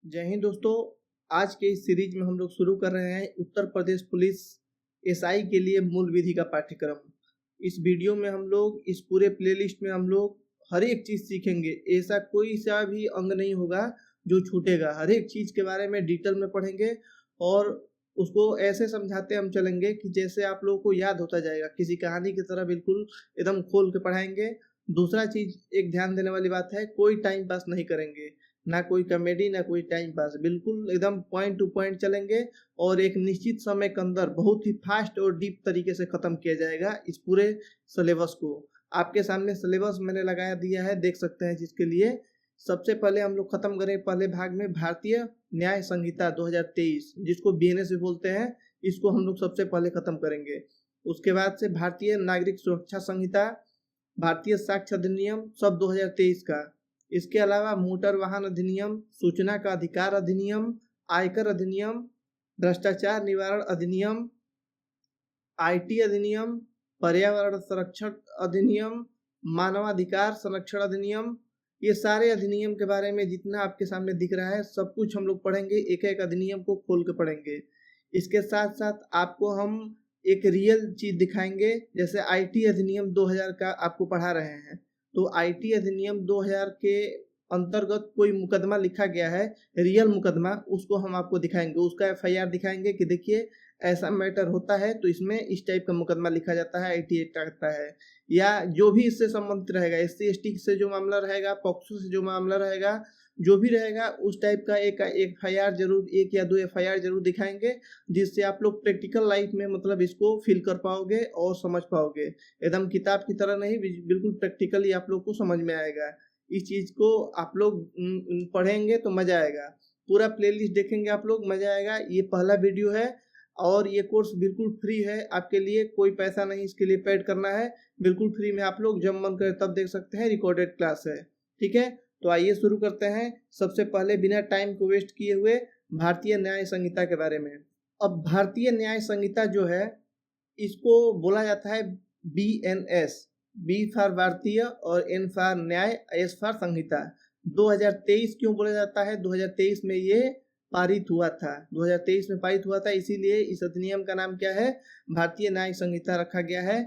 जय हिंद दोस्तों। आज के इस सीरीज में हम लोग शुरू कर रहे हैं उत्तर प्रदेश पुलिस एसआई के लिए मूल विधि का पाठ्यक्रम। इस वीडियो में हम लोग इस पूरे प्लेलिस्ट में हम लोग हर एक चीज़ सीखेंगे। ऐसा कोई सा भी अंग नहीं होगा जो छूटेगा। हर एक चीज़ के बारे में डिटेल में पढ़ेंगे और उसको ऐसे समझाते हम चलेंगे कि जैसे आप लोगों को याद होता जाएगा, किसी कहानी की तरह बिल्कुल एकदम खोल के पढ़ाएंगे। दूसरा चीज़ एक ध्यान देने वाली बात है, कोई टाइम पास नहीं करेंगे, ना कोई कॉमेडी ना कोई टाइम पास, बिल्कुल एकदम पॉइंट टू पॉइंट चलेंगे और एक निश्चित समय के अंदर बहुत ही फास्ट और डीप तरीके से ख़त्म किया जाएगा इस पूरे सिलेबस को। आपके सामने सिलेबस मैंने लगाया दिया है, देख सकते हैं। जिसके लिए सबसे पहले हम लोग ख़त्म करें पहले भाग में भारतीय न्याय संहिता 2023, जिसको बीएनएस भी बोलते हैं। इसको हम लोग सबसे पहले ख़त्म करेंगे। उसके बाद से भारतीय नागरिक सुरक्षा संहिता, भारतीय साक्ष्य अधिनियम सब 2023 का। इसके अलावा मोटर वाहन अधिनियम, सूचना का अधिकार अधिनियम, आयकर अधिनियम, भ्रष्टाचार निवारण अधिनियम, आईटी अधिनियम, पर्यावरण संरक्षण अधिनियम, मानवाधिकार संरक्षण अधिनियम, ये सारे अधिनियम के बारे में जितना आपके सामने दिख रहा है सब कुछ हम लोग पढ़ेंगे। एक एक अधिनियम को खोल के पढ़ेंगे। इसके साथ साथ आपको हम एक रियल चीज़ दिखाएंगे, जैसे आईटी अधिनियम 2000 का आपको पढ़ा रहे हैं। तो आईटी अधिनियम 2000 के अंतर्गत कोई मुकदमा लिखा गया है, रियल मुकदमा, उसको हम आपको दिखाएंगे। उसका एफआईआर दिखाएंगे कि देखिए ऐसा मैटर होता है तो इसमें इस टाइप का मुकदमा लिखा जाता है, आईटी एक्ट आता है। या जो भी इससे संबंधित रहेगा, एससी एसटी से जो मामला रहेगा, पॉक्सो से जो मामला रहेगा, जो भी रहेगा उस टाइप का एक एफआईआर जरूर, एक या दो एफआईआर जरूर दिखाएंगे, जिससे आप लोग प्रैक्टिकल लाइफ में मतलब इसको फील कर पाओगे और समझ पाओगे। एकदम किताब की तरह नहीं, बिल्कुल प्रैक्टिकली आप लोग को समझ में आएगा। इस चीज़ को आप लोग पढ़ेंगे तो मज़ा आएगा। पूरा प्लेलिस्ट देखेंगे आप लोग, मज़ा आएगा। ये पहला वीडियो है और ये कोर्स बिल्कुल फ्री है आपके लिए, कोई पैसा नहीं इसके लिए पेड करना है। बिल्कुल फ्री में आप लोग जब मन करे तब देख सकते हैं, रिकॉर्डेड क्लास है। ठीक है, तो आइए शुरू करते हैं। सबसे पहले बिना टाइम को वेस्ट किए हुए भारतीय न्याय संहिता के बारे में। अब भारतीय न्याय संहिता जो है, इसको बोला जाता है बीएनएस, बी फॉर भारतीय और एन फॉर न्याय, एस फॉर संहिता। 2023 क्यों बोला जाता है? 2023 में ये पारित हुआ था, 2023 में पारित हुआ था, इसीलिए इस अधिनियम का नाम क्या है? भारतीय न्याय संहिता रखा गया है।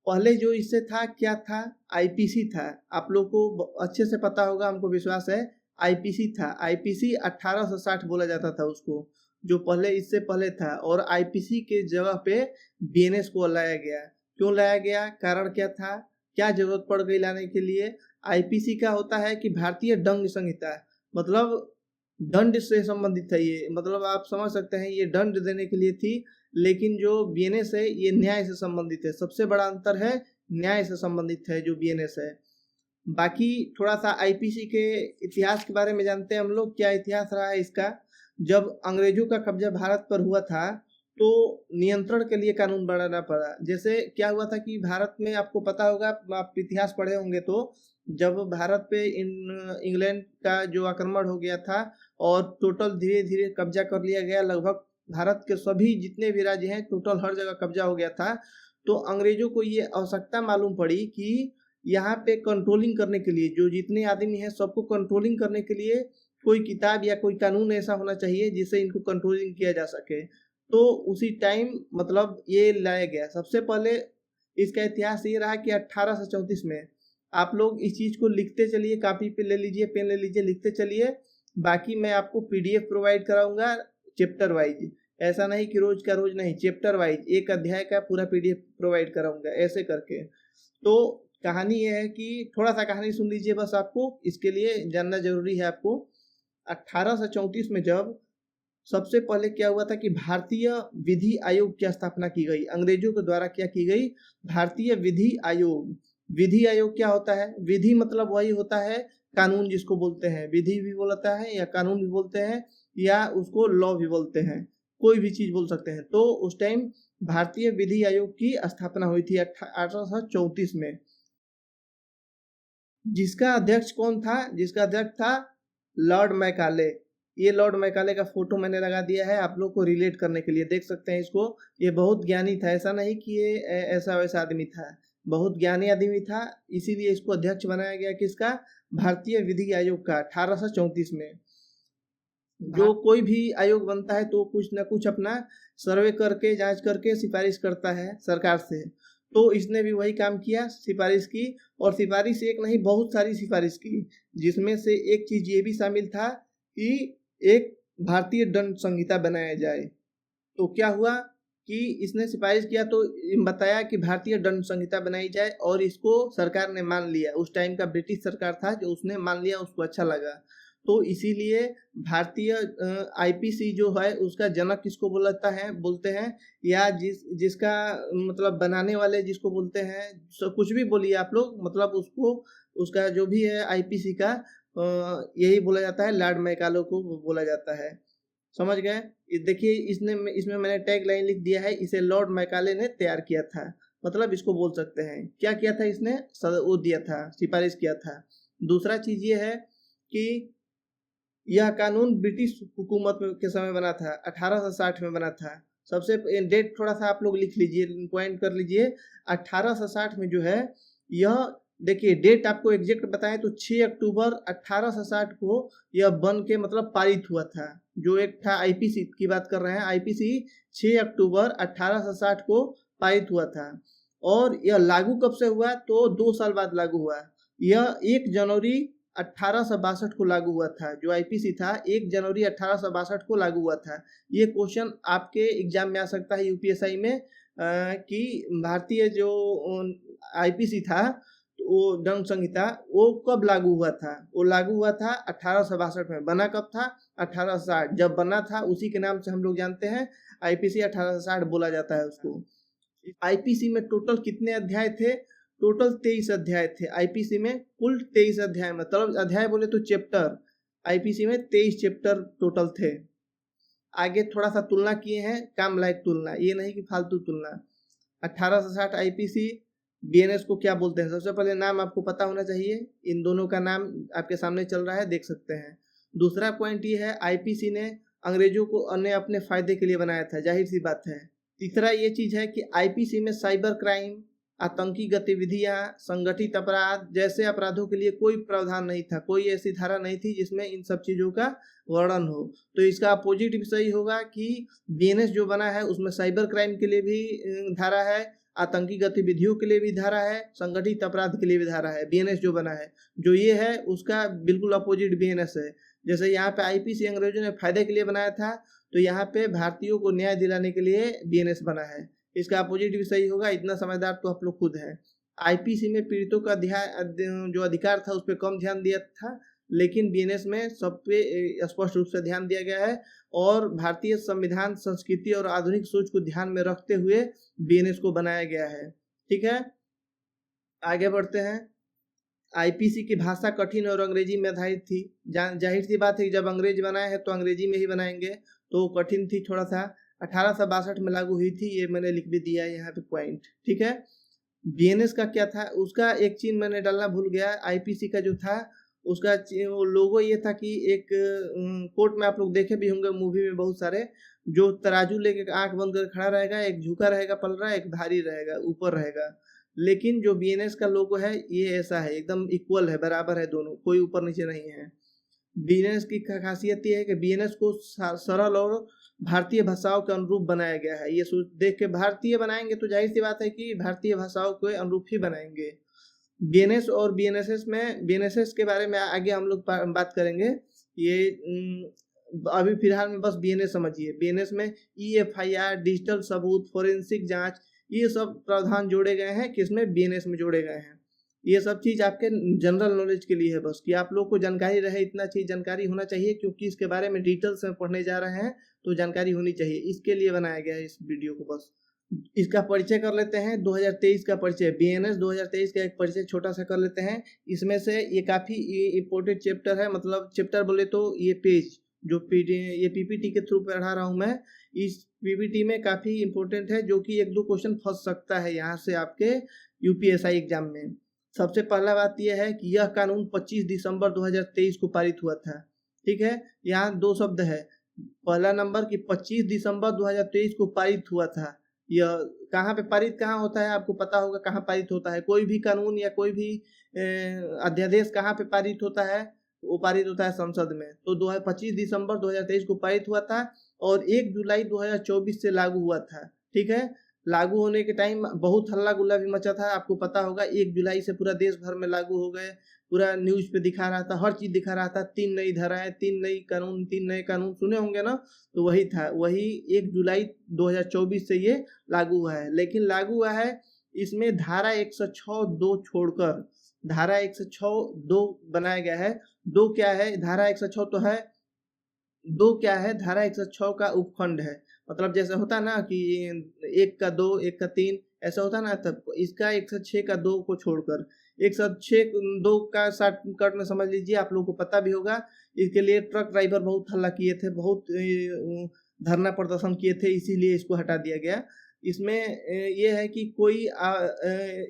पहले जो इससे था, क्या था? आईपीसी था। आप लोग को अच्छे से पता होगा, हमको विश्वास है। आईपीसी था। आईपीसी 1860 बोला जाता था उसको, जो पहले इससे पहले था। और आईपीसी के जगह पे बीएनएस को लाया गया। क्यों लाया गया? कारण क्या था? क्या जरूरत पड़ गई लाने के लिए? आईपीसी का होता है कि भारतीय दंड संहिता, मतलब दंड से संबंधित है ये, मतलब आप समझ सकते हैं ये दंड देने के लिए थी। लेकिन जो बीएनएस है ये न्याय से संबंधित है। सबसे बड़ा अंतर है, न्याय से संबंधित है जो बीएनएस है। बाकी थोड़ा सा आईपीसी के इतिहास के बारे में जानते हैं हम लोग। क्या इतिहास रहा है इसका? जब अंग्रेजों का कब्जा भारत पर हुआ था तो नियंत्रण के लिए कानून बनाना पड़ा। जैसे क्या हुआ था कि भारत में, आपको पता होगा, आप इतिहास पढ़े होंगे, तो जब भारत पे इंग्लैंड का जो आक्रमण हो गया था और टोटल धीरे धीरे कब्जा कर लिया गया, लगभग भारत के सभी जितने भी राज्य हैं टोटल हर जगह कब्जा हो गया था। तो अंग्रेजों को ये आवश्यकता मालूम पड़ी कि यहाँ पे कंट्रोलिंग करने के लिए, जो जितने आदमी हैं सबको कंट्रोलिंग करने के लिए कोई किताब या कोई कानून ऐसा होना चाहिए जिससे इनको कंट्रोलिंग किया जा सके। तो उसी टाइम मतलब ये लाया गया। सबसे पहले इसका इतिहास ये रहा कि 1834 में, आप लोग इस चीज़ को लिखते चलिए, कॉपी पे ले लीजिए, पेन ले लीजिए, लिखते चलिए। बाकी मैं आपको पीडीएफ प्रोवाइड कराऊंगा चैप्टर वाइज। ऐसा नहीं कि रोज का रोज नहीं, चैप्टर वाइज एक अध्याय का पूरा पीडीएफ प्रोवाइड कराऊंगा ऐसे करके। तो कहानी ये है कि थोड़ा सा कहानी सुन लीजिए बस, आपको इसके लिए जानना जरूरी है आपको। 1834 में जब सबसे पहले क्या हुआ था कि भारतीय विधि आयोग की स्थापना की गई। अंग्रेजों के द्वारा क्या की गई? भारतीय विधि आयोग। विधि आयोग क्या होता है? विधि मतलब वही होता है कानून, जिसको बोलते हैं विधि भी बोलता है या कानून भी बोलते हैं या उसको लॉ भी बोलते हैं, कोई भी चीज बोल सकते हैं। तो उस टाइम भारतीय विधि आयोग की स्थापना हुई थी 1834 में। जिसका अध्यक्ष कौन था? जिसका अध्यक्ष था लॉर्ड मैकाले। ये लॉर्ड मैकाले का फोटो मैंने लगा दिया है आप लोग को रिलेट करने के लिए, देख सकते हैं इसको। ये बहुत ज्ञानी था, ऐसा नहीं कि ये ऐसा वैसा आदमी था, बहुत ज्ञानी आदमी था। इसीलिए इसको अध्यक्ष बनाया गया किसका? भारतीय विधि आयोग का, 1834 में। जो कोई भी आयोग बनता है तो कुछ ना कुछ अपना सर्वे करके जांच करके सिफारिश करता है सरकार से। तो इसने भी वही काम किया, सिफारिश की, और सिफारिश एक नहीं बहुत सारी सिफारिश की, जिसमें से एक चीज ये भी शामिल था कि एक भारतीय दंड संहिता बनाया जाए। तो क्या हुआ कि इसने सिफारिश किया तो बताया कि भारतीय दंड संहिता बनाई जाए, और इसको सरकार ने मान लिया। उस टाइम का ब्रिटिश सरकार था जो उसने मान लिया, उसको अच्छा लगा। तो इसीलिए भारतीय आईपीसी जो है उसका जनक किसको बोलते हैं, या जिसका मतलब बनाने वाले जिसको बोलते हैं, कुछ भी बोलिए आप लोग, मतलब उसको उसका जो भी है आईपीसी का यही बोला जाता है, लॉर्ड मैकाले को बोला जाता है। समझ गए? देखिए इसमें मैंने टैग लाइन लिख दिया है, इसे लॉर्ड मैकाले ने तैयार किया था, मतलब इसको बोल सकते हैं क्या किया था इसने, वो दिया था, सिफारिश किया था। दूसरा चीज ये है कि यह कानून ब्रिटिश हुकूमत के समय बना था, 1860 में बना था। सबसे डेट थोड़ा सा आप लोग लिख लीजिए, पॉइंट कर लीजिए। 1860 में जो है यह, देखिए डेट आपको एग्जैक्ट बताएं तो 6 अक्टूबर 1860 को यह बन के मतलब पारित हुआ था। जो एक था आईपीसी की बात कर रहे हैं, आईपीसी 6 अक्टूबर 1860 को पारित हुआ था। और यह लागू कब से हुआ, तो 2 साल बाद लागू हुआ। यह 1 जनवरी 1862 को लागू हुआ था। जो आईपीसी था 1 जनवरी 1862 को लागू हुआ था। ये क्वेश्चन आपके एग्जाम में आ सकता है यूपीएसआई में, कि भारतीय जो आईपीसी था वो दंड संहिता वो कब लागू हुआ था। वो लागू हुआ था 1862 में। बना कब था, 1860 जब बना था, उसी के नाम से हम लोग जानते हैं आईपीसी 1860 बोला जाता है उसको। आईपीसी में टोटल कितने अध्याय थे, टोटल 23 अध्याय थे आईपीसी में, कुल 23 अध्याय, मतलब अध्याय बोले तो चैप्टर, आईपीसी में 23 चैप्टर टोटल थे। आगे थोड़ा सा तुलना किए हैं, काम लायक तुलना, ये नहीं कि फालतू तुलना। 1860 आईपीसी, बीएनएस को क्या बोलते हैं, सबसे पहले नाम आपको पता होना चाहिए। इन दोनों का नाम आपके सामने चल रहा है, देख सकते हैं। दूसरा पॉइंट ये है, आईपीसी ने अंग्रेजों को अपने फायदे के लिए बनाया था, जाहिर सी बात है। तीसरा ये चीज है कि आईपीसी में साइबर क्राइम, आतंकी गतिविधियां, संगठित अपराध जैसे अपराधों के लिए कोई प्रावधान नहीं था, कोई ऐसी धारा नहीं थी जिसमें इन सब चीजों का वर्णन हो। तो इसका अपोजिट भी सही होगा कि बीएनएस जो बना है उसमें साइबर क्राइम के लिए भी धारा है, आतंकी गतिविधियों के लिए भी धारा है, संगठित अपराध के लिए भी धारा है। बीएनएस जो बना है, जो ये है उसका बिल्कुल अपोजिट बीएनएस है। जैसे यहाँ पे आईपीसी अंग्रेजों ने फायदे के लिए बनाया था, तो यहाँ पे भारतीयों को न्याय दिलाने के लिए बीएनएस बना है। इसका अपोजिट भी सही होगा, इतना समझदार तो आप लोग खुद हैं। आईपीसी में पीड़ितों का जो अधिकार था उस पर कम ध्यान दिया था, लेकिन बीएनएस में सब पे स्पष्ट रूप से ध्यान दिया गया है, और भारतीय संविधान, संस्कृति और आधुनिक सोच को ध्यान में रखते हुए बीएनएस को बनाया गया है। ठीक है, आगे बढ़ते हैं। आईपीसी की भाषा कठिन और अंग्रेजी में आधारित थी। जाहिर सी बात है कि जब अंग्रेज बनाए हैं तो अंग्रेजी में ही बनाएंगे, तो कठिन थी थोड़ा सा। 1862 में लागू हुई थी, ये मैंने लिख भी दिया है यहाँ पे पॉइंट। ठीक है, बीएनएस का क्या था, उसका एक चीज मैंने डालना भूल गया। आईपीसी का जो था उसका वो लोगो ये था कि एक कोर्ट में आप लोग देखे भी होंगे मूवी में बहुत सारे, जो तराजू लेके आंख बंद कर खड़ा रहेगा, एक झुका रहेगा पलड़ा, एक भारी रहेगा ऊपर रहेगा। लेकिन जो बीएनएस का लोगो है ये ऐसा है, एकदम इक्वल है, बराबर है दोनों, कोई ऊपर नीचे नहीं है। बीएनएस की खासियत ये है कि बीएनएस को सरल और भारतीय भाषाओं के अनुरूप बनाया गया है। ये देख के भारतीय बनाएंगे तो जाहिर सी बात है कि भारतीय भाषाओं के अनुरूप ही बनाएंगे। बीएनएस और बीएनएसएस के बारे में आगे हम लोग बात करेंगे। ये अभी फिलहाल में बस बीएनएस समझिए। बीएनएस में ईएफआईआर, डिजिटल सबूत, फोरेंसिक जांच, ये सब प्रावधान जोड़े गए हैं, किसमें, बीएनएस में जोड़े गए हैं। ये सब चीज आपके जनरल नॉलेज के लिए है, बस कि आप लोग को जानकारी रहे, इतना चीज जानकारी होना चाहिए, क्योंकि इसके बारे में डिटेल्स में पढ़ने जा रहे हैं तो जानकारी होनी चाहिए, इसके लिए बनाया गया है इस वीडियो को। बस इसका परिचय कर लेते हैं, 2023 का परिचय, बीएनएस 2023 का एक परिचय छोटा सा कर लेते हैं। इसमें से ये काफी इम्पोर्टेंट चैप्टर है, मतलब चैप्टर बोले तो ये पेज जो ये पीपीटी के थ्रू पढ़ा रहा हूँ मैं, इस पीपीटी में काफी इम्पोर्टेंट है, जो कि 1-2 क्वेश्चन फंस सकता है यहाँ से आपके यूपीएसआई एग्जाम में। सबसे पहला बात यह है कि यह कानून 25 दिसंबर 2023 को पारित हुआ था। ठीक है, यहाँ 2 शब्द है। पहला नंबर कि 25 दिसंबर 2023 को पारित हुआ था। यह कहाँ पे पारित कहाँ होता है, आपको पता होगा कहाँ पारित होता है। कोई भी कानून या कोई भी अध्यादेश कहाँ पे पारित होता है, वो पारित होता है संसद में। तो 25 दिसंबर 2023 को पारित हुआ था और 1 जुलाई 2024 से लागू हुआ था। ठीक है, लागू होने के टाइम बहुत हल्ला गुल्ला भी मचा था, आपको पता होगा। 1 जुलाई से पूरा देश भर में लागू हो गए, पूरा न्यूज पे दिखा रहा था, हर चीज दिखा रहा था। 3 नई धाराएं, 3 नए कानून सुने होंगे ना, तो वही था, वही 1 जुलाई 2024 से ये लागू हुआ है। लेकिन लागू हुआ है, इसमें धारा 106(2) छोड़कर धारा 106(2) बनाया गया है। दो क्या है, धारा 106 तो है, दो क्या है, धारा 106 का उपखंड है। मतलब जैसे होता ना कि 1 का 2, 1 का 3 ऐसा होता ना, तब इसका 106 का 2 को छोड़कर 106 2 का शॉर्टकट में समझ लीजिए, आप लोगों को पता भी होगा। इसके लिए ट्रक ड्राइवर बहुत हल्ला किए थे, बहुत धरना प्रदर्शन किए थे, इसीलिए इसको हटा दिया गया। इसमें ये है कि कोई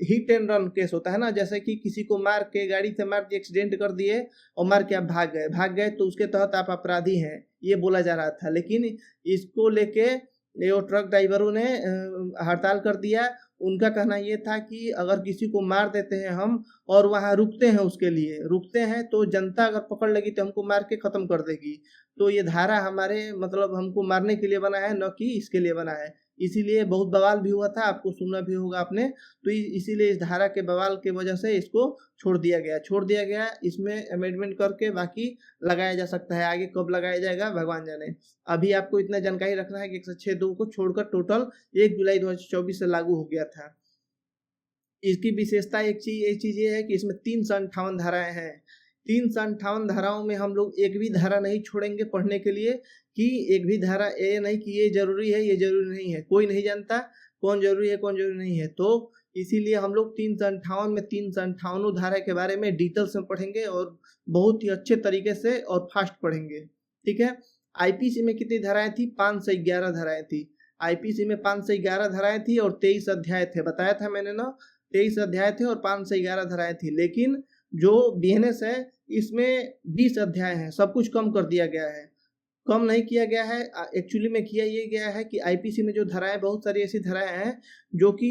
हिट एंड रन केस होता है ना, जैसे कि किसी को मार के, गाड़ी से मार के एक्सीडेंट कर दिए और मार के आप भाग गए तो उसके तहत आप अपराधी हैं, ये बोला जा रहा था। लेकिन इसको लेके ये ट्रक ड्राइवरों ने हड़ताल कर दिया। उनका कहना ये था कि अगर किसी को मार देते हैं हम और वहाँ रुकते हैं, उसके लिए रुकते हैं, तो जनता अगर पकड़ लेगी तो हमको मार के ख़त्म कर देगी। तो ये धारा हमारे मतलब हमको मारने के लिए बना है, न कि इसके लिए बना है। इसीलिए बहुत बवाल भी हुआ था, आपको सुना भी होगा आपने। तो इसीलिए इस धारा के बवाल के वजह से इसको छोड़ दिया गया। इसमें अमेंडमेंट करके बाकी लगाया जा सकता है, आगे कब लगाया जाएगा भगवान जाने। अभी आपको इतना जानकारी रखना है कि 106(2) को छोड़कर टोटल 1 जुलाई 2024 से लागू हो गया था। इसकी विशेषता एक चीज ये है कि इसमें 358 धाराएं हैं। 358 धाराओं में हम लोग एक भी धारा नहीं छोड़ेंगे पढ़ने के लिए, कि एक भी धारा ये नहीं कि ये जरूरी है, ये जरूरी नहीं है। कोई नहीं जानता कौन जरूरी है, कौन जरूरी नहीं है। तो इसीलिए हम लोग 358 में 358 धारा के बारे में डिटेल्स में पढ़ेंगे और बहुत ही अच्छे तरीके से और फास्ट पढ़ेंगे। ठीक है, आईपीसी में कितनी धाराएं थी? 511 धाराएं थी। आईपीसी में 511 धाराएं थी और 23 अध्याय थे, बताया था मैंने ना, 23 अध्याय थे और 511 धाराएं थी। लेकिन जो बीएनएस है इसमें 20 अध्याय हैं, सब कुछ कम कर दिया गया है। कम नहीं किया गया है, एक्चुअली में किया ये गया है कि आईपीसी में जो धाराएं, बहुत सारी ऐसी धाराएं हैं जो कि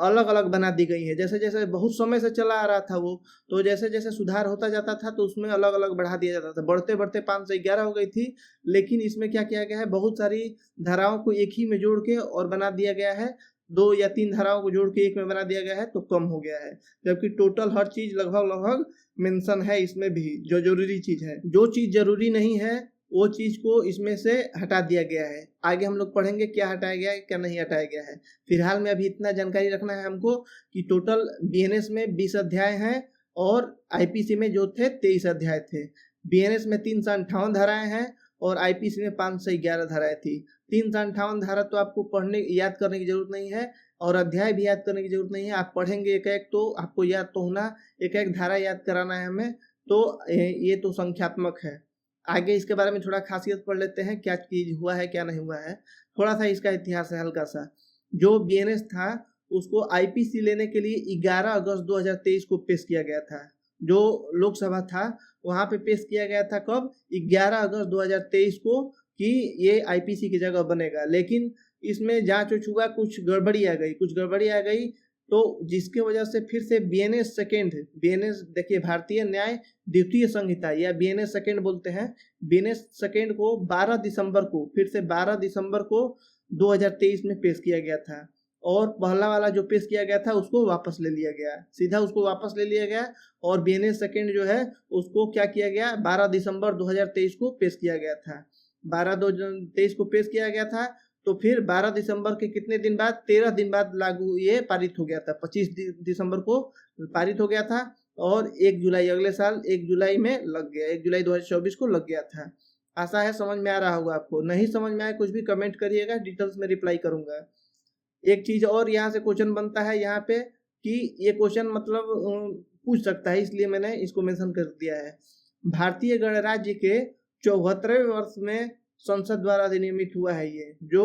अलग अलग बना दी गई है। जैसे जैसे बहुत समय से चला आ रहा था वो, तो जैसे जैसे सुधार होता जाता था तो उसमें अलग अलग बढ़ा दिया जाता था। बढ़ते बढ़ते 511 हो गई थी, लेकिन इसमें क्या किया गया है, बहुत सारी धाराओं को एक ही में जोड़ के और बना दिया गया है। 2 या 3 धाराओं को जोड़ के एक में बना दिया गया है, तो कम हो गया है। जबकि टोटल हर चीज लगभग मेंशन है इसमें भी, जो जरूरी चीज है। जो चीज जरूरी नहीं है वो चीज को इसमें से हटा दिया गया है। आगे हम लोग पढ़ेंगे क्या हटाया गया है, क्या नहीं हटाया गया है। फिलहाल में अभी इतना जानकारी रखना है हमको कि टोटल बीएनएस में 20 अध्याय हैं और आईपीसी में जो थे 23 अध्याय थे। बीएनएस में 358 धाराएं हैं और आईपीसी में 511 धाराएं थी। 358 धारा तो आपको पढ़ने याद करने की जरूरत नहीं है और अध्याय भी याद करने की जरूरत नहीं है। आप पढ़ेंगे एक एक तो आपको याद तो होना, एक एक धारा याद कराना है हमें, तो ये तो संख्यात्मक है। आगे इसके बारे में थोड़ा खासियत पढ़ लेते हैं, क्या चीज हुआ है क्या नहीं हुआ है। थोड़ा सा इसका इतिहास है हल्का सा। जो बीएनएस था उसको आईपीसी लेने के लिए 11 अगस्त 2023 को पेश किया गया था। जो लोकसभा था वहां पे पेश किया गया था, कब? 11 अगस्त 2023 को, कि ये आईपीसी की जगह बनेगा। लेकिन इसमें जांच उच हुआ, कुछ गड़बड़ी आ गई, तो जिसके वजह से फिर से बीएनएस देखिए, भारतीय न्याय द्वितीय संहिता या बीएनएस सेकेंड बोलते हैं, बीएनएस सेकेंड को 12 दिसंबर को, फिर से 12 दिसंबर को 2023 में पेश किया गया था। और पहला वाला जो पेश किया गया था उसको वापस ले लिया गया, सीधा उसको वापस ले लिया गया। और बीएनएस सेकेंड जो है उसको क्या किया गया, 12 दिसंबर 2023 को पेश किया गया था। 12/2/23 को पेश किया गया था, तो फिर 12 दिसंबर के कितने दिन बाद, 13 दिन बाद लागू ये पारित हो गया था। 25 दिसंबर को पारित हो गया था और 1 जुलाई अगले साल 1 जुलाई में लग गया, 1 जुलाई 2024 को लग गया था। आशा है समझ में आ रहा होगा आपको। नहीं समझ में आए कुछ भी कमेंट करिएगा, डिटेल्स में रिप्लाई करूंगा। एक चीज और यहाँ से क्वेश्चन बनता है यहाँ पे, कि ये क्वेश्चन मतलब पूछ सकता है, इसलिए मैंने इसको मेंशन कर दिया है। भारतीय गणराज्य के 74वें वर्ष में संसद द्वारा अधिनियमित हुआ है। ये जो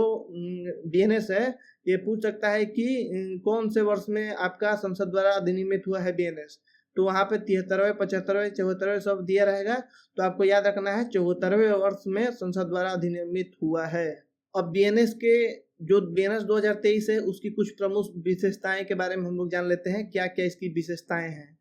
बीएनएस है, ये पूछ सकता है कि कौन से वर्ष में आपका संसद द्वारा अधिनियमित हुआ है बीएनएस। तो वहाँ पे 73वें, 75वें, 74वें सब दिया रहेगा, तो आपको याद रखना है 74वें वर्ष में संसद द्वारा अधिनियमित हुआ है। अब बीएनएस के जो बीएनएस 2023 है उसकी कुछ प्रमुख विशेषताएं के बारे में हम लोग जान लेते हैं, क्या क्या इसकी विशेषताएं हैं।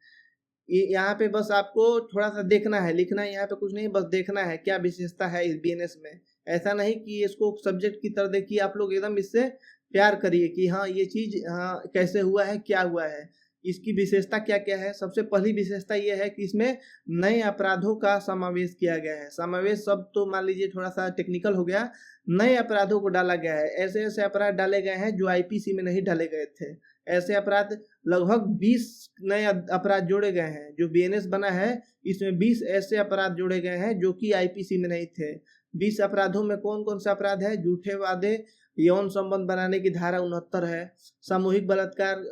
ये यहाँ पे बस आपको थोड़ा सा देखना है, लिखना है यहाँ पे कुछ नहीं, बस देखना है क्या विशेषता है इस बीएनएस में। ऐसा नहीं कि इसको सब्जेक्ट की तरह देखिए, आप लोग एकदम इससे प्यार करिए कि हाँ ये चीज हाँ कैसे हुआ है, क्या हुआ है, इसकी विशेषता क्या क्या है। सबसे पहली विशेषता ये है कि इसमें नए अपराधों का समावेश किया गया है। समावेश शब्द तो मान लीजिए थोड़ा सा टेक्निकल हो गया, नए अपराधों को डाला गया है। ऐसे ऐसे अपराध डाले गए हैं जो आईपीसी में नहीं डाले गए थे। ऐसे अपराध लगभग 20 नए अपराध जोड़े गए हैं। जो बीएनएस बना है इसमें 20 ऐसे अपराध जोड़े गए हैं जो कि आईपीसी में नहीं थे। 20 अपराधों में कौन कौन से अपराध है? झूठे वादे, यौन संबंध बनाने की धारा 69 है, सामूहिक बलात्कार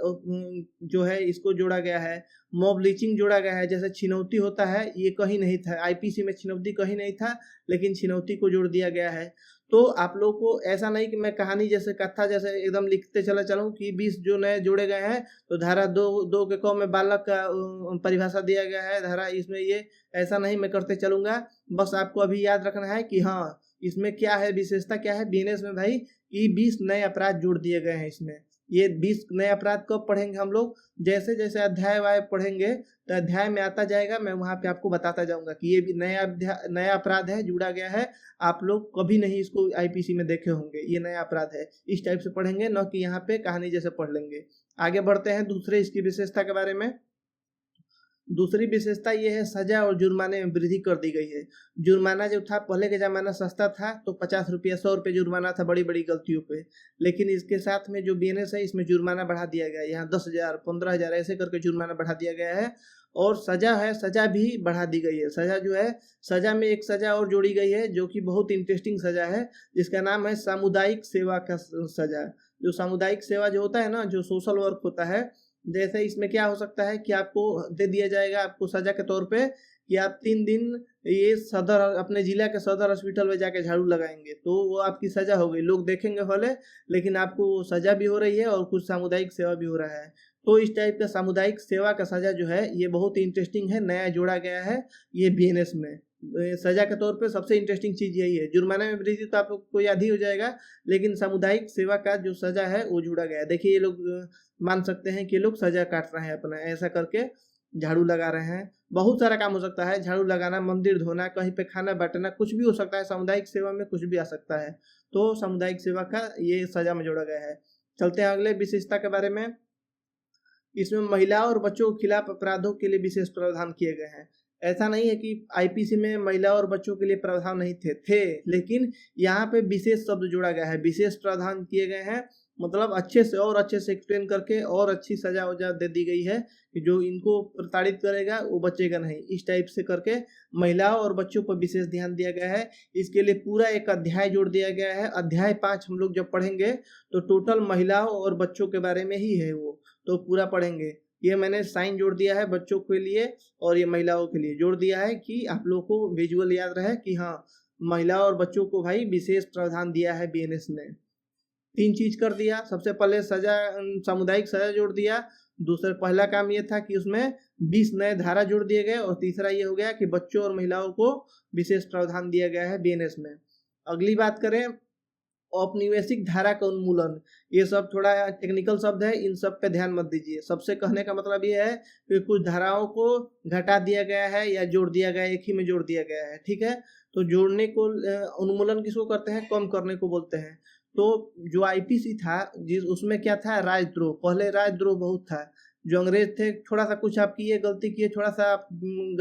जो है इसको जोड़ा गया है, मॉब लिंचिंग जोड़ा गया है। जैसे छिनौती होता है, ये कहीं नहीं था आईपीसी में, छिनौती कहीं नहीं था, लेकिन छिनौती को जोड़ दिया गया है। तो आप लोग को ऐसा नहीं कि मैं कहानी जैसे कथा जैसे एकदम लिखते चला चलूं कि 20 जो नए जोड़े गए हैं, तो धारा 2 के क में बालक का परिभाषा दिया गया है धारा, इसमें ये ऐसा नहीं मैं करते चलूंगा। बस आपको अभी याद रखना है कि हाँ इसमें क्या है, विशेषता क्या है बीएनएस में भाई, कि 20 नए अपराध जोड़ दिए गए हैं इसमें। ये 20 नए अपराध कब पढ़ेंगे हम लोग? जैसे जैसे अध्याय वाय पढ़ेंगे तो अध्याय में आता जाएगा, मैं वहां पे आपको बताता जाऊंगा कि ये भी नया अपराध है, जुड़ा गया है। आप लोग कभी नहीं इसको आईपीसी में देखे होंगे, ये नया अपराध है। इस टाइप से पढ़ेंगे, न कि यहाँ पे कहानी जैसे पढ़ लेंगे। आगे बढ़ते हैं दूसरे इसकी विशेषता के बारे में। दूसरी विशेषता ये है, सजा और जुर्माने में वृद्धि कर दी गई है। जुर्माना जो था पहले के जमाना सस्ता था, तो 50 रुपया 100 रुपये जुर्माना था बड़ी बड़ी गलतियों पे। लेकिन इसके साथ में जो बीएनएस है इसमें जुर्माना बढ़ा दिया गया है। यहाँ 10,000 15,000 ऐसे करके जुर्माना बढ़ा दिया गया है। और सजा है, सजा भी बढ़ा दी गई है। सजा जो है, सजा में एक सजा और जोड़ी गई है जो कि बहुत इंटरेस्टिंग सजा है, जिसका नाम है सामुदायिक सेवा का सजा। जो सामुदायिक सेवा जो होता है ना, जो सोशल वर्क होता है, जैसे इसमें क्या हो सकता है कि आपको दे दिया जाएगा आपको सजा के तौर पे कि आप 3 दिन ये सदर अपने जिला के सदर हॉस्पिटल में जाके झाड़ू लगाएंगे, तो वो आपकी सजा हो गई। लोग देखेंगे भले, लेकिन आपको सजा भी हो रही है और कुछ सामुदायिक सेवा भी हो रहा है। तो इस टाइप का सामुदायिक सेवा का सजा जो है ये बहुत इंटरेस्टिंग है, नया जोड़ा गया है ये बीएनएस में। सजा के तौर पे सबसे इंटरेस्टिंग चीज यही है। जुर्माने में वृद्धि तो आपको याद ही हो जाएगा, लेकिन सामुदायिक सेवा का जो सजा है वो जुड़ा गया है। देखिए ये लोग मान सकते हैं कि लोग सजा काट रहे हैं अपना, ऐसा करके झाड़ू लगा रहे हैं। बहुत सारा काम हो सकता है, झाड़ू लगाना, मंदिर धोना, कहीं पे खाना बांटना, कुछ भी हो सकता है। सामुदायिक सेवा में कुछ भी आ सकता है। तो सामुदायिक सेवा का ये सजा में जोड़ा गया है। चलते हैं अगले विशेषता के बारे में। इसमें महिलाओं और बच्चों के खिलाफ अपराधों के लिए विशेष प्रावधान किए गए हैं। ऐसा नहीं है कि आईपीसी में महिला और बच्चों के लिए प्रावधान नहीं थे, लेकिन यहाँ पे विशेष शब्द जोड़ा गया है, विशेष प्रावधान किए गए हैं। मतलब अच्छे से और अच्छे से एक्सप्लेन करके और अच्छी सजा वजा दे दी गई है कि जो इनको प्रताड़ित करेगा वो बचेगा नहीं। इस टाइप से करके महिलाओं और बच्चों पर विशेष ध्यान दिया गया है। इसके लिए पूरा एक अध्याय जोड़ दिया गया है। अध्याय 5 हम लोग जब पढ़ेंगे तो टोटल महिलाओं और बच्चों के बारे में ही है वो, तो पूरा पढ़ेंगे। ये मैंने साइन जोड़ दिया है बच्चों के लिए और ये महिलाओं के लिए जोड़ दिया है कि आप लोग को विजुअल याद रहे कि हाँ महिलाओं और बच्चों को भाई विशेष प्रावधान दिया है बीएनएस ने। 3 चीज कर दिया। सबसे पहले सजा, सामुदायिक सजा जोड़ दिया। दूसरा पहला काम ये था कि उसमें 20 नए धारा जोड़ दिए गए, और तीसरा ये हो गया कि बच्चों और महिलाओं को विशेष प्रावधान दिया गया है बीएनएस में। अगली बात करें, औपनिवेशिक धारा का उन्मूलन। ये सब थोड़ा टेक्निकल शब्द है, इन सब पे ध्यान मत दीजिए। सबसे कहने का मतलब ये है कि कुछ धाराओं को घटा दिया गया है या जोड़ दिया गया है, एक ही में जोड़ दिया गया है, ठीक है। तो जोड़ने को उन्मूलन किसको करते हैं? कम करने को बोलते हैं। तो जो आईपीसी था जिस उसमें क्या था, राजद्रोह। पहले राजद्रोह बहुत था। जो अंग्रेज थे, थोड़ा सा कुछ आप किए, गलती किए, थोड़ा सा आप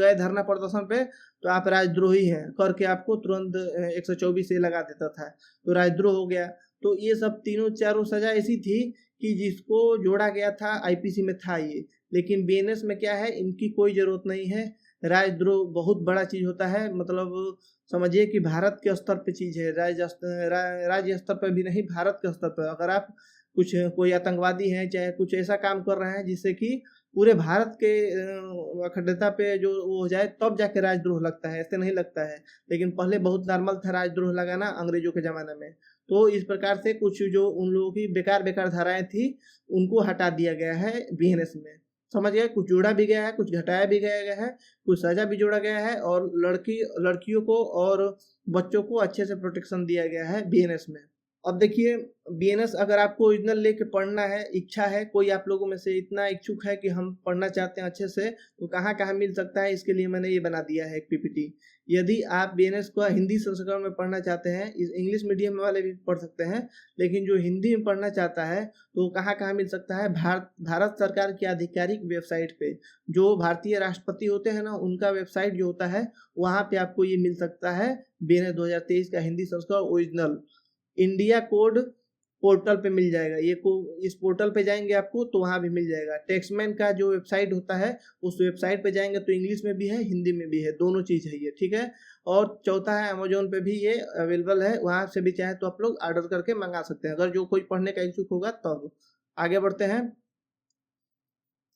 गए धरना प्रदर्शन पे, तो आप राजद्रोही हैं करके आपको तुरंत 124 लगा देता था, तो राजद्रोह हो गया। तो ये सब तीनों चारों सजा ऐसी थी कि जिसको जोड़ा गया था आईपीसी में था ये, लेकिन बीएनएस में क्या है, इनकी कोई जरूरत नहीं है। राजद्रोह बहुत बड़ा चीज होता है, मतलब समझिए कि भारत के स्तर पे चीज है, राज्य स्तर पर भी नहीं, भारत के स्तर पर। अगर आप कोई आतंकवादी हैं, चाहे कुछ ऐसा काम कर रहे हैं जिससे कि पूरे भारत के अखंडता पे जो वो हो जाए, तब जाके राजद्रोह लगता है, ऐसे नहीं लगता है। लेकिन पहले बहुत नॉर्मल था राजद्रोह लगाना अंग्रेजों के ज़माने में। तो इस प्रकार से कुछ जो उन लोगों की बेकार बेकार धाराएं थी उनको हटा दिया गया है बीएनएस में। समझ गए? कुछ जोड़ा भी गया है, कुछ घटाया भी गया है, कुछ सजा भी जोड़ा गया है, और लड़कियों को और बच्चों को अच्छे से प्रोटेक्शन दिया गया है बीएनएस में। अब देखिए, बीएनएस अगर आपको ओरिजिनल लेके पढ़ना है, इच्छा है, कोई आप लोगों में से इतना इच्छुक है कि हम पढ़ना चाहते हैं अच्छे से, तो कहाँ कहाँ मिल सकता है, इसके लिए मैंने ये बना दिया है एक पीपीटी। यदि आप बीएनएस को हिंदी संस्करण में पढ़ना चाहते हैं, इंग्लिश मीडियम वाले भी पढ़ सकते हैं, लेकिन जो हिंदी में पढ़ना चाहता है तो कहाँ कहाँ मिल सकता है, भारत सरकार की आधिकारिक वेबसाइट पे, जो भारतीय राष्ट्रपति होते हैं ना, उनका वेबसाइट जो होता है, वहाँ पे आपको ये मिल सकता है बीएनएस 2023 का हिंदी संस्करण ओरिजिनल। इंडिया कोड पोर्टल पे मिल जाएगा, इस पोर्टल पे जाएंगे आपको तो वहाँ भी मिल जाएगा। टेक्समैन का जो वेबसाइट होता है, उस वेबसाइट पे जाएंगे तो इंग्लिश में भी है, हिंदी में भी है, दोनों चीज़ है ये, ठीक है। और चौथा है, अमेजोन पे भी ये अवेलेबल है, वहाँ से भी चाहे तो आप लोग ऑर्डर करके मंगा सकते हैं, अगर जो कोई पढ़ने का इच्छुक होगा तब। आगे बढ़ते हैं,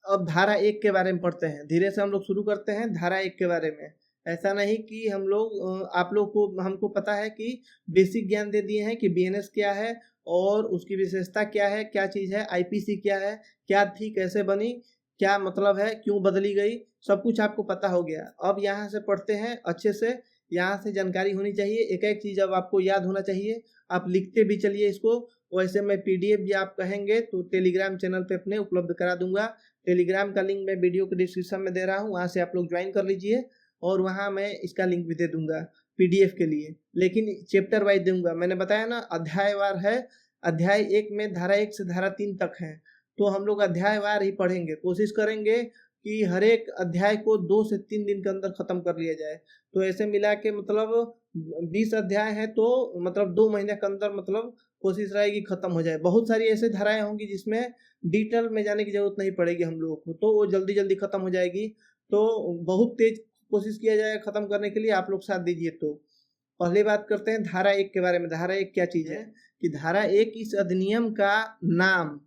अब धारा 1 के बारे में पढ़ते हैं। धीरे से हम लोग शुरू करते हैं धारा 1 के बारे में। ऐसा नहीं कि हम लोग आप लोग को, हमको पता है कि बेसिक ज्ञान दे दिए हैं कि बीएनएस क्या है और उसकी विशेषता क्या है, क्या चीज़ है, आईपीसी क्या है, क्या थी, कैसे बनी, क्या मतलब है, क्यों बदली गई, सब कुछ आपको पता हो गया। अब यहाँ से पढ़ते हैं अच्छे से, यहाँ से जानकारी होनी चाहिए, एक एक चीज़ अब आपको याद होना चाहिए। आप लिखते भी चलिए इसको। वैसे मैं पीडीएफ भी आप कहेंगे तो टेलीग्राम चैनल पे अपने उपलब्ध करा दूंगा। टेलीग्राम का लिंक मैं वीडियो के डिस्क्रिप्शन में दे रहा हूँ, वहाँ से आप लोग ज्वाइन कर लीजिए, और वहाँ मैं इसका लिंक भी दे दूंगा पीडीएफ के लिए, लेकिन चैप्टर वाइज दूंगा। मैंने बताया ना अध्यायवार है, अध्याय 1 में धारा 1 से धारा 3 तक है, तो हम लोग अध्यायवार ही पढ़ेंगे। कोशिश करेंगे कि हर एक अध्याय को 2 से 3 दिन के अंदर खत्म कर लिया जाए। तो ऐसे मिला के मतलब 20 अध्याय है, तो मतलब 2 महीने के अंदर मतलब कोशिश रहेगी खत्म हो जाए। बहुत सारी ऐसे धाराएं होंगी जिसमें डिटेल में जाने की जरूरत नहीं पड़ेगी हम लोगों को, तो वो जल्दी जल्दी खत्म हो जाएगी। तो बहुत तेज कोशिश किया जाए खत्म करने के लिए, आप लोग साथ दीजिए। तो पहले बात करते हैं धारा 1 के बारे में। धारा 1 क्या चीज है कि धारा 1 इस अधिनियम का नाम,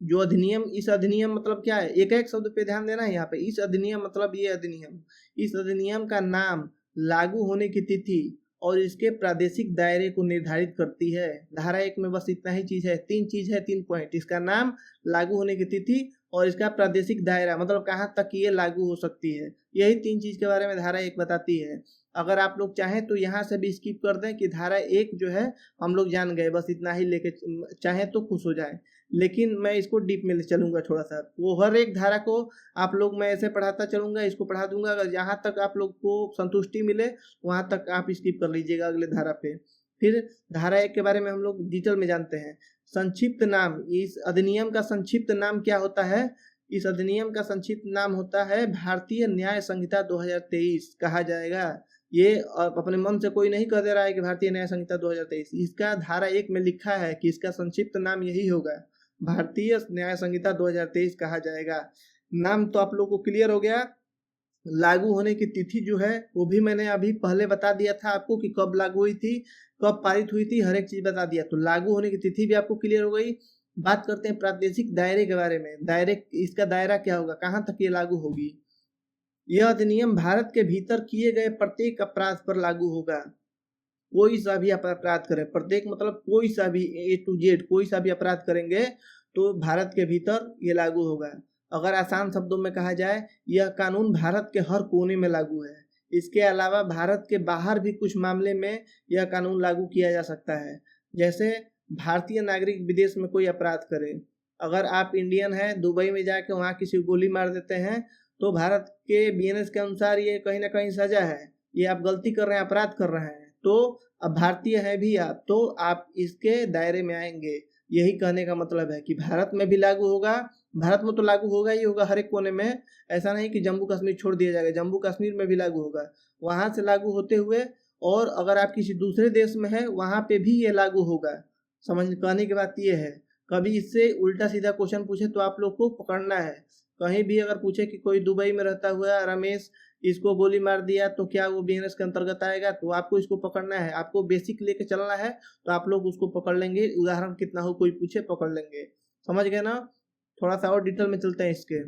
जो अधिनियम, इस अधिनियम मतलब क्या है, एक एक शब्द पे ध्यान देना है यहाँ पे। इस अधिनियम मतलब ये अधिनियम, इस अधिनियम का नाम, लागू होने की तिथि और इसके प्रादेशिक दायरे को निर्धारित करती है। धारा 1 में बस इतना ही चीज है, 3 चीज है, 3 पॉइंट। इसका नाम, लागू होने की तिथि और इसका प्रादेशिक दायरा, मतलब कहाँ तक ये लागू हो सकती है। यही 3 चीज के बारे में धारा 1 बताती है। अगर आप लोग चाहें तो यहाँ से भी स्किप कर दें कि धारा 1 जो है हम लोग जान गए, बस इतना ही लेके चाहें तो खुश हो जाए। लेकिन मैं इसको डीप में ले चलूंगा थोड़ा सा, वो हर एक धारा को आप लोग मैं ऐसे पढ़ाता चलूंगा, इसको पढ़ा दूंगा। अगर जहाँ तक आप लोग को संतुष्टि मिले वहाँ तक आप स्किप कर लीजिएगा अगले धारा पे। फिर धारा 1 के बारे में हम लोग डिटेल में जानते हैं। संक्षिप्त नाम, इस अधिनियम का संक्षिप्त नाम क्या होता है? इस अधिनियम का संक्षिप्त नाम होता है भारतीय न्याय संहिता 2023 कहा जाएगा। ये अपने मन से कोई नहीं कह दे रहा है कि भारतीय न्याय संहिता 2023, इसका धारा 1 में लिखा है कि इसका संक्षिप्त नाम यही होगा, भारतीय न्याय संहिता 2023 कहा जाएगा। नाम तो आप लोग को क्लियर हो गया। लागू होने की तिथि जो है वो भी मैंने अभी पहले बता दिया था आपको कि कब लागू हुई थी, कब पारित हुई थी, हर एक चीज बता दिया। तो लागू होने की तिथि भी आपको क्लियर हो गई। बात करते हैं प्रादेशिक दायरे के बारे में। दायरे, इसका दायरा क्या होगा, कहाँ तक ये लागू होगी? यह अधिनियम भारत के भीतर किए गए प्रत्येक अपराध पर लागू होगा। कोई सा भी अपराध करें, प्रत्येक मतलब कोई सा भी, A to Z कोई सा भी अपराध करेंगे तो भारत के भीतर ये लागू होगा। अगर आसान शब्दों में कहा जाए, यह कानून भारत के हर कोने में लागू है। इसके अलावा भारत के बाहर भी कुछ मामले में यह कानून लागू किया जा सकता है। जैसे भारतीय नागरिक विदेश में कोई अपराध करे, अगर आप इंडियन हैं, दुबई में जाके वहाँ किसी को गोली मार देते हैं, तो भारत के बीएनएस के अनुसार ये कहीं ना कहीं सजा है, ये आप गलती कर रहे हैं, अपराध कर रहे हैं। तो अब भारतीय है भी आप, तो आप इसके दायरे में आएंगे। यही कहने का मतलब है कि भारत में भी लागू होगा। भारत में तो लागू होगा ही होगा हर एक कोने में, ऐसा नहीं कि जम्मू कश्मीर छोड़ दिया जाएगा, जम्मू कश्मीर में भी लागू होगा, वहां से लागू होते हुए, और अगर आप किसी दूसरे देश में है वहां पे भी ये लागू होगा। समझ, कहने की बात ये है। कभी इससे उल्टा सीधा क्वेश्चन पूछे तो आप लोग को पकड़ना है। कहीं भी अगर पूछे कि कोई दुबई में रहता हुआ रमेश, इसको गोली मार दिया तो क्या वो बीएनएस के अंतर्गत आएगा, तो आपको इसको पकड़ना है। आपको बेसिक लेके चलना है तो आप लोग उसको पकड़ लेंगे, उदाहरण कितना हो कोई पूछे पकड़ लेंगे। समझ गए ना? थोड़ा सा और डिटेल में चलते हैं इसके।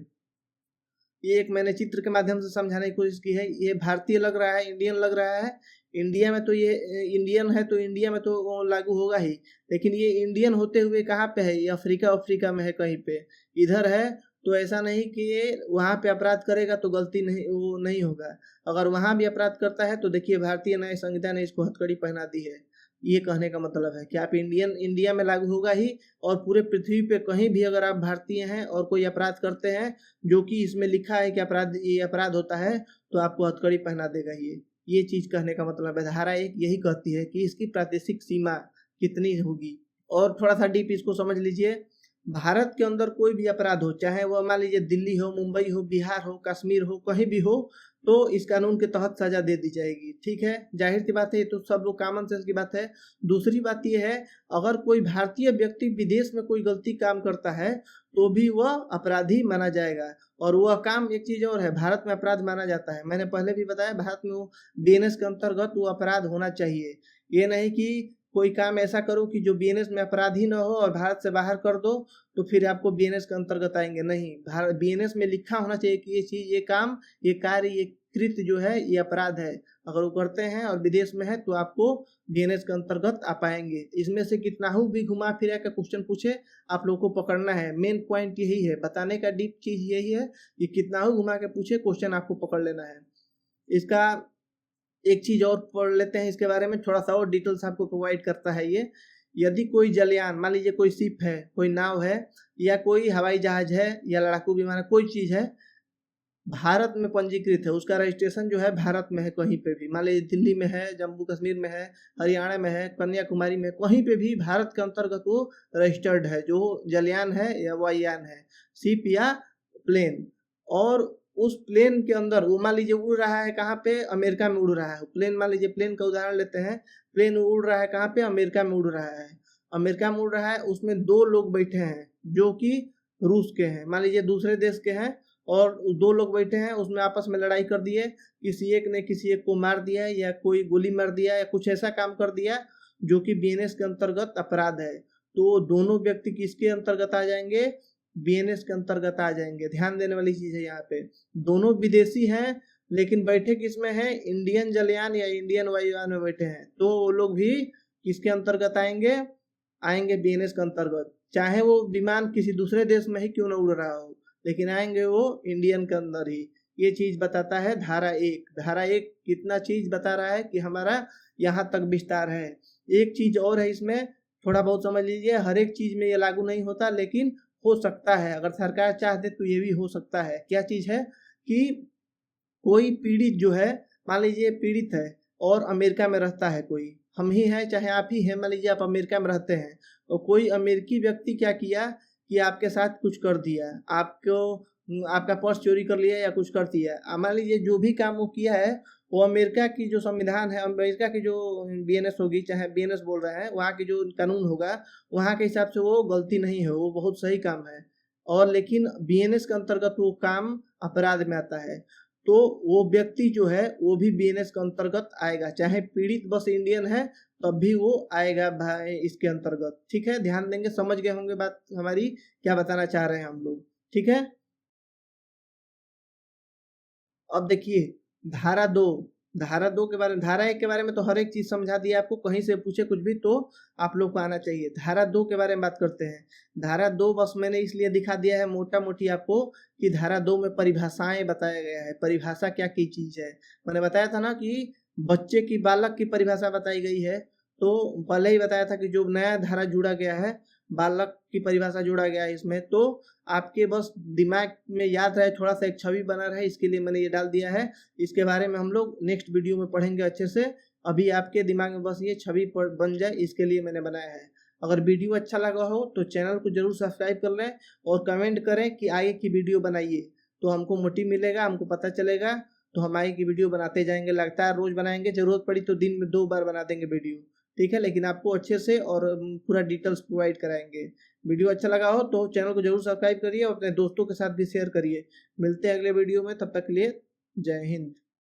ये एक मैंने चित्र के माध्यम से समझाने की कोशिश की है। ये भारतीय लग रहा है, इंडियन लग रहा है। इंडिया में तो ये इंडियन है, तो इंडिया में तो लागू होगा ही, लेकिन ये इंडियन होते हुए कहाँ पे है? ये अफ्रीका अफ्रीका में है, कहीं पे इधर है। तो ऐसा नहीं कि ये वहाँ पे अपराध करेगा तो गलती नहीं, वो नहीं होगा। अगर वहाँ भी अपराध करता है तो देखिए भारतीय न्याय संहिता ने इसको हथकड़ी पहना दी है। ये कहने का मतलब है कि आप इंडिया में लागू होगा ही, और पूरे पृथ्वी पे कहीं भी अगर आप भारतीय हैं और कोई अपराध करते हैं जो कि इसमें लिखा है कि ये अपराध होता है, तो आपको हथकड़ी पहना देगा ये चीज कहने का मतलब है। धारा 1 यही कहती है कि इसकी प्रादेशिक सीमा कितनी होगी। और थोड़ा सा डीप इसको समझ लीजिए, भारत के अंदर कोई भी अपराध हो, चाहे वह मान लीजिए दिल्ली हो, मुंबई हो, बिहार हो, कश्मीर हो, कहीं भी हो, तो इस कानून के तहत सजा दे दी जाएगी। ठीक है, जाहिर सी बात है, ये तो सब लोग कॉमन सेंस की बात है। दूसरी बात ये है, अगर कोई भारतीय व्यक्ति विदेश में कोई गलती काम करता है तो भी वह अपराधी माना जाएगा। और वह काम एक चीज और है, भारत में अपराध माना जाता है, मैंने पहले भी बताया, भारत में वो बीएनएस के अंतर्गत वो अपराध होना चाहिए। ये नहीं कि कोई काम ऐसा करो कि जो बीएनएस में अपराध ही न हो और भारत से बाहर कर दो तो फिर आपको बीएनएस के अंतर्गत आएंगे। नहीं, भारत बीएनएस में लिखा होना चाहिए कि ये चीज, ये काम, ये कार्य, ये कृत्य जो है ये अपराध है। अगर वो करते हैं और विदेश में है तो आपको बीएनएस के अंतर्गत आ पाएंगे। इसमें से कितना हो भी घुमा फिरा के क्वेश्चन पूछे, आप लोग को पकड़ना है। मेन पॉइंट यही है, बताने का डीप चीज यही है कि कितना हो घुमा के पूछे, क्वेश्चन आपको पकड़ लेना है। इसका एक चीज और पढ़ लेते हैं, इसके बारे में थोड़ा सा और डिटेल्स आपको प्रोवाइड करता है ये। यदि कोई जलयान, मान लीजिए कोई शिप है, कोई नाव है, या कोई हवाई जहाज है, या लड़ाकू विमान है, कोई चीज है, भारत में पंजीकृत है, उसका रजिस्ट्रेशन जो है भारत में है, कहीं पे भी, मान लीजिए दिल्ली में है, जम्मू कश्मीर में है, हरियाणा में है, कन्याकुमारी में, कहीं पे भी भारत के अंतर्गत वो रजिस्टर्ड है, जो जलयान है या वायुयान है, शिप या प्लेन। और उस प्लेन के अंदर वो मान लीजिए उड़ रहा है कहाँ पे, अमेरिका में उड़ रहा है प्लेन। मान लीजिए प्लेन का उदाहरण लेते हैं, प्लेन उड़ रहा है कहाँ पे, अमेरिका में उड़ रहा है। अमेरिका में उड़ रहा है, उसमें 2 लोग बैठे हैं जो कि रूस के हैं, मान लीजिए दूसरे देश के हैं, और 2 लोग बैठे हैं, उसमें आपस में लड़ाई कर दिए, किसी एक ने किसी एक को मार दिया, या कोई गोली मार दिया, या कुछ ऐसा काम कर दिया जो कि बीएनएस के अंतर्गत अपराध है। तो दोनों व्यक्ति किसके अंतर्गत आ जाएंगे, बीएनएस के अंतर्गत आ जाएंगे। ध्यान देने वाली चीज है यहाँ पे, दोनों विदेशी हैं लेकिन बैठे किसमें हैं, इंडियन जलयान या इंडियन वायुयान में बैठे हैं, तो वो लोग भी किसके अंतर्गत आएंगे बीएनएस के अंतर्गत। चाहे वो विमान किसी दूसरे देश में ही क्यों ना उड़ रहा हो, लेकिन आएंगे वो इंडियन के अंदर ही। ये चीज बताता है धारा 1। धारा 1 कितना चीज बता रहा है कि हमारा यहाँ तक विस्तार है। एक चीज और है इसमें, थोड़ा बहुत समझ लीजिए, हर एक चीज में ये लागू नहीं होता, लेकिन हो सकता है, अगर सरकार चाहते तो ये भी हो सकता है। क्या चीज है कि कोई पीड़ित जो है, मान लीजिए पीड़ित है और अमेरिका में रहता है, कोई हम ही हैं चाहे आप ही हैं, मान लीजिए आप अमेरिका में रहते हैं, और कोई अमेरिकी व्यक्ति क्या किया कि आपके साथ कुछ कर दिया, आपका पर्स चोरी कर लिया या कुछ कर दिया। मान लीजिए जो भी काम वो किया है वो अमेरिका की जो संविधान है, अमेरिका की जो बीएनएस होगी, चाहे बीएनएस बोल रहे हैं, वहाँ की जो कानून होगा वहाँ के हिसाब से वो गलती नहीं है, वो बहुत सही काम है। और लेकिन बीएनएस के अंतर्गत वो काम अपराध में आता है, तो वो व्यक्ति जो है वो भी बीएनएस के अंतर्गत आएगा, चाहे पीड़ित बस इंडियन है तब भी वो आएगा भाई इसके अंतर्गत। ठीक है, ध्यान देंगे, समझ गए होंगे बात हमारी क्या बताना चाह रहे हैं हम लोग। ठीक है, अब देखिए धारा 2। धारा 2 के बारे में, धारा 1 के बारे में तो हर एक चीज समझा दिया आपको, कहीं से पूछे कुछ भी तो आप लोग को आना चाहिए। धारा 2 के बारे में बात करते हैं। धारा 2 बस मैंने इसलिए दिखा दिया है मोटा मोटी आपको कि धारा 2 में परिभाषाएं बताया गया है। परिभाषा क्या की चीज है, मैंने बताया था ना कि बच्चे की, बालक की परिभाषा बताई गई है। तो पहले ही बताया था कि जो नया धारा जुड़ा गया है, बालक की परिभाषा जोड़ा गया है इसमें, तो आपके बस दिमाग में याद रहे, थोड़ा सा एक छवि बना रहे, इसके लिए मैंने ये डाल दिया है। इसके बारे में हम लोग नेक्स्ट वीडियो में पढ़ेंगे अच्छे से। अभी आपके दिमाग में बस ये छवि बन जाए, इसके लिए मैंने बनाया है। अगर वीडियो अच्छा लगा हो तो चैनल को जरूर सब्सक्राइब कर लें और कमेंट करें कि आगे की वीडियो बनाइए, तो हमको मोटिव मिलेगा, हमको पता चलेगा, तो हम आगे की वीडियो बनाते जाएंगे। लगातार रोज बनाएंगे, जरूरत पड़ी तो दिन में 2 बार बना देंगे वीडियो। ठीक है, लेकिन आपको अच्छे से और पूरा डिटेल्स प्रोवाइड कराएंगे। वीडियो अच्छा लगा हो तो चैनल को जरूर सब्सक्राइब करिए और अपने दोस्तों के साथ भी शेयर करिए। मिलते हैं अगले वीडियो में, तब तक के लिए जय हिंद।